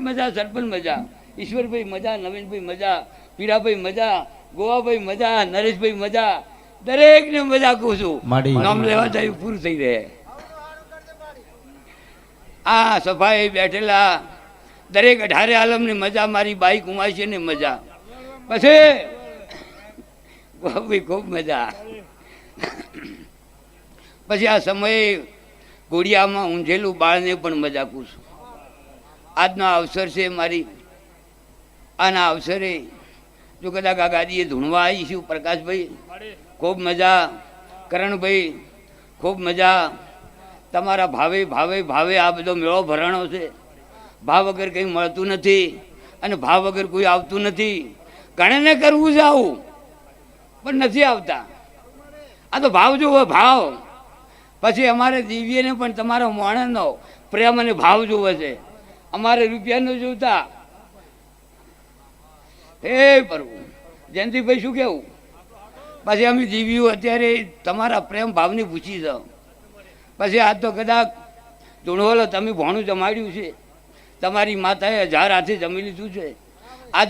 મજા, સરપંચ મજા, ઈશ્વરભાઈ મજા, નવીનભાઈ મજા, પીરાભાઈ મજા, ગોવાભાઈ મજા, નરેશભાઈ મજા, દરેકને મજા કહું છું. નામ લેવા જાય પૂરું થઈ રહે. આ સભાએ બેઠેલા દરેક 18 આલમની મજા, મારી બાઈ કુમાર ને મજા, પછી ખૂબ મજા. પછી આ સમયે ઘોડિયામાં ઊંઝેલું બાળને પણ મજા કહું છું. આજનો અવસર છે મારી, આના અવસરે જો કદાચ આ ગાદીએ ધૂણવા આવીશું, પ્રકાશભાઈ ખૂબ મજા, કરણભાઈ ખૂબ મજા. તમારા ભાવે ભાવે ભાવે આ બધો મેળો ભરાણો છે. ભાવ વગર કંઈ મળતું નથી અને ભાવ વગર કોઈ આવતું નથી. ઘણાને કરવું છે આવું, પણ નથી આવતા. આ તો ભાવ જોવો, ભાવ. પછી અમારે દિવ્યને પણ તમારા મોણનો પ્રેમ અને ભાવ જોવે છે. અમારે રૂપિયાનો જોતા એ પરવું જયંતિભાઈ શું કેવું? પછી અમે જીવ્યું અત્યારે તમારા પ્રેમ ભાવની પૂછી જાઓ. પછી આજ તો કદાચ ધૂણવલો તમે ભોણું જમાડ્યું છે, તમારી માતાએ 1000 હાથે જમી લીધું છે. આજ